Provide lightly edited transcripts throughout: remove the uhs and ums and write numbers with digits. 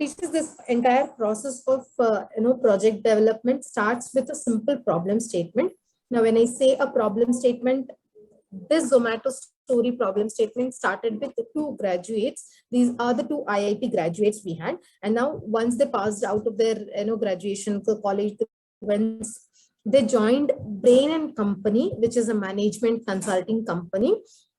teaches this entire process of project development starts with a simple problem statement. Now, when I say a problem statement, this Zomato story problem statement started with the two graduates. These are the two IIT graduates we had, and now once they passed out of their graduation college, once they joined Brain and Company, which is a management consulting company.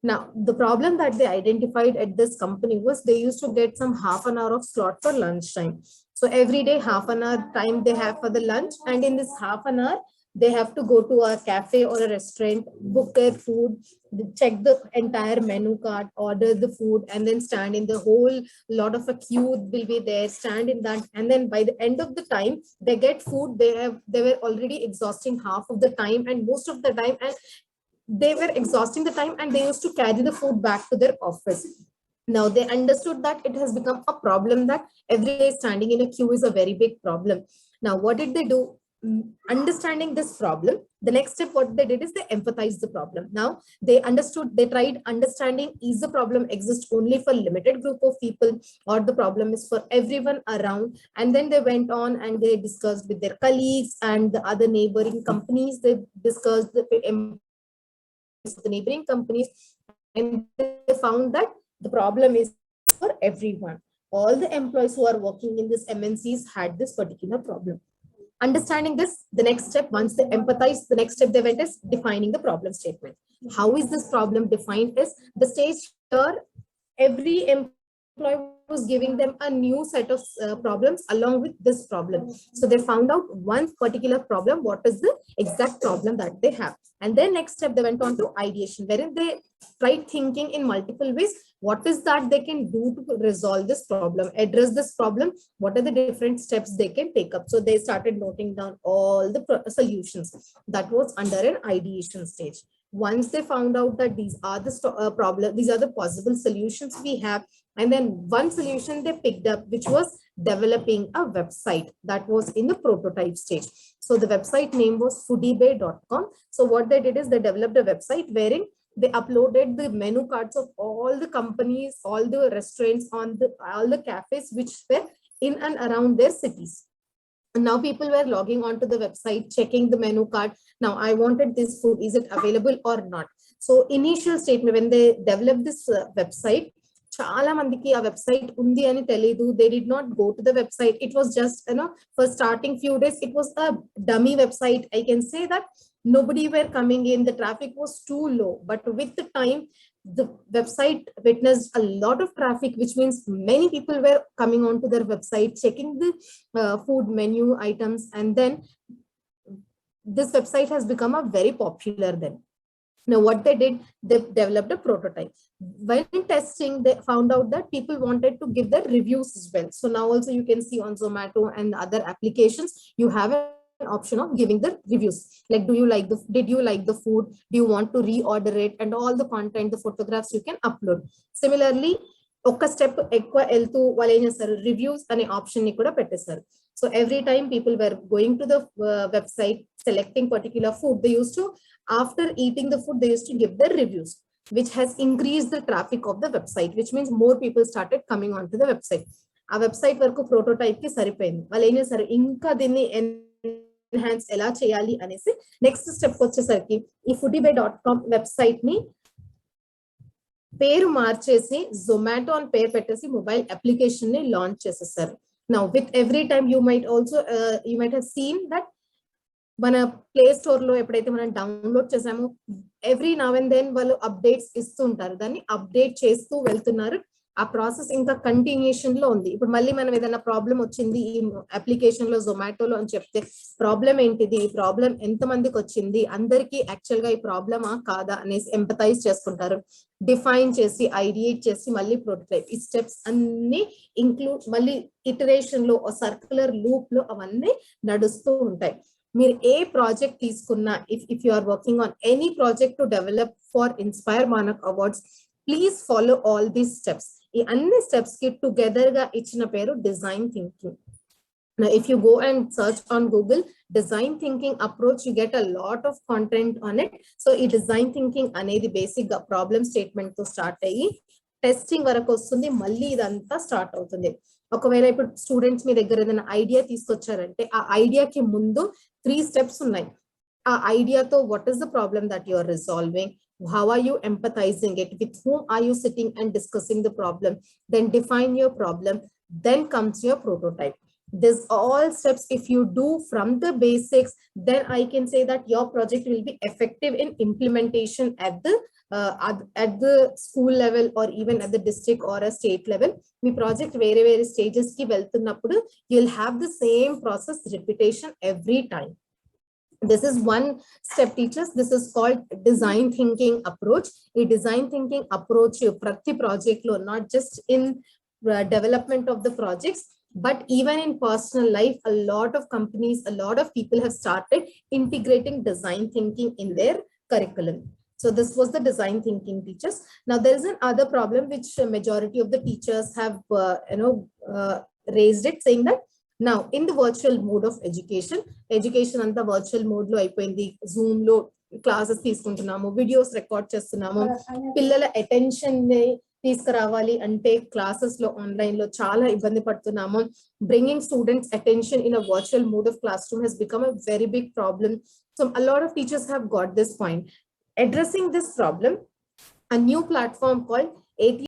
Now, the problem that they identified at this company was they used to get some half an hour of slot for lunchtime. So every day, half an hour time they have for the lunch. And in this half an hour, they have to go to a cafe or a restaurant, book their food, check the entire menu card, order the food, and then stand in the whole lot of a queue will be there, stand in that. And then by the end of the time, they get food. They were already exhausting half of the time and most of the time. And they were exhausting the time and they used to carry the food back to their office. Now they understood that it has become a problem that every day standing in a queue is a very big problem. Now, what did they do? Understanding this problem, the next step, what they did is they empathize the problem. Now they understood, they tried understanding, is the problem exist only for limited group of people or the problem is for everyone around? And then they went on and they discussed with their colleagues and the other neighboring companies. They discussed the neighboring companies, and they found that the problem is for everyone. All the employees who are working in this MNCs had this particular problem. Understanding this, the next step, once they empathize, the next step they went is defining the problem statement. How is this problem defined? Is the stage here, every employee was giving them a new set of problems along with this problem. So they found out one particular problem, what is the exact problem that they have. And then next step, they went on to ideation, wherein they tried thinking in multiple ways. What is that they can do to resolve this problem, address this problem? What are the different steps they can take up? So they started noting down all the solutions. That was under an ideation stage. Once they found out that these are the problem, these are the possible solutions we have, and then one solution they picked up, which was developing a website. That was in the prototype stage. So the website name was foodiebay.com. So what they did is they developed a website wherein they uploaded the menu cards of all the companies, all the restaurants, all the cafes which were in and around their cities. And now people were logging onto the website, checking the menu card. Now I wanted this food, is it available or not? So initial statement, when they developed this website, చాలా మందికి ఆ website ఉంది అని తెలియదు. They did not go to the website. It was just, for starting few days, it was a dummy website. I can say that nobody were coming in. The traffic was too low. But with the time, the website witnessed a lot of traffic, which means many people were coming onto their website, checking the food menu items. And then this website has become a very popular then. Now, what they did, they developed a prototype. When testing, they found out that people wanted to give their reviews as well. So now also you can see on Zomato and other applications, you have an option of giving the reviews. Like, did you like the food? Do you want to reorder it? And all the content, the photographs you can upload. Similarly, ఒక step ఎక్కువ వెళ్తూ వాళ్ళు ఏం చేస్తారు, reviews అనే option ని కూడా పెట్టేశారు. So every time people were going to the website, selecting particular food, they used to, after eating the food, they used to give their reviews, which has increased the traffic of the website, which means more people started coming onto the website. ఆ website వరకు prototype కి సరిపోయింది. వాళ్ళు ఏం చేశారు, ఇంకా దీన్ని enhance ఎలా చేయాలి అనేసి నెక్స్ట్ స్టెప్ వచ్చేసరికి ఈ foodiebay.com వెబ్సైట్ ని పేరు మార్చేసి జొమాటో అని పేరు పెట్టేసి మొబైల్ అప్లికేషన్ ని లాంచ్ చేసేసారు. Now, with every time you might have seen that మన ప్లే స్టోర్ లో ఎప్పుడైతే మనం డౌన్లోడ్ చేసామో, ఎవ్రీ నౌ అండ్ దెన్ వాళ్ళు అప్డేట్స్ ఇస్తూ ఉంటారు. దాన్ని అప్డేట్ చేస్తూ వెళ్తున్నారు. ఆ ప్రాసెస్ ఇంకా కంటిన్యూషన్ లో ఉంది. ఇప్పుడు మళ్ళీ మనం ఏదైనా ప్రాబ్లం వచ్చింది ఈ అప్లికేషన్ లో, జొమాటోలో అని చెప్తే, ప్రాబ్లం ఏంటిది, ఈ ప్రాబ్లం ఎంత మందికి వచ్చింది, అందరికీ యాక్చువల్ గా ఈ ప్రాబ్లమా కాదా అనేసి ఎంపథైజ్ చేసుకుంటారు. డిఫైన్ చేసి, ఐడియేట్ చేసి, మళ్ళీ ప్రోటోటైప్, ఈ స్టెప్స్ అన్ని ఇంక్లూడ్, మళ్ళీ ఇటరేషన్ లో, సర్క్యులర్ లూప్ లో అవన్నీ నడుస్తూ ఉంటాయి. మీరు ఏ ప్రాజెక్ట్ తీసుకున్నా, if you are working on any project to develop for inspire Manak awards, please follow all these steps. ఈ అన్ని స్టెప్స్ కి టుగెదర్ గా ఇచ్చిన పేరు design thinking. Now, if you go and search on Google design thinking approach, you get a lot of content on it. So, design thinking anedi basic problem statement to start ayi testing వరకు వస్తుంది, మళ్ళీ ఇదంతా start అవుతుంది. ఒకవేళ ఇప్పుడు students మీ దగ్గర ఏదైనా idea తీసుకొచ్చారంటే ఆ ఐడియాకి ముందు 3 steps ఉన్నాయి. ఆ ఐడియాతో what is the problem that you are resolving, how are you empathizing it, with whom are you sitting and discussing the problem, then define your problem, then comes your prototype. This all steps if you do from the basics, then I can say that your project will be effective in implementation at the school level or even at the district or a state level. Me project వేరే వేరే stages కి వెళ్తున్నప్పుడు you'll have the same process repetition every time. This is one step, teachers. This is called design thinking approach. A design thinking approach prati project lo, not just in development of the projects, but even in personal life, a lot of companies, a lot of people have started integrating design thinking in their curriculum. So this was the design thinking, teachers. Now there is another problem which majority of the teachers have raised it, saying that now in the virtual mode of education anta virtual mode lo ayipoyindi, zoom lo classes తీసుకుంటున్నాము, videos record చేస్తున్నాము, పిల్లల attention ని తీసుకురావాలి అంటే classes లో online లో చాలా ఇబ్బంది పడుతున్నాము. Bringing students attention in a virtual mode of class room has become a very big problem. So a lot of teachers have got this point. Addressing this problem, a new platform called AT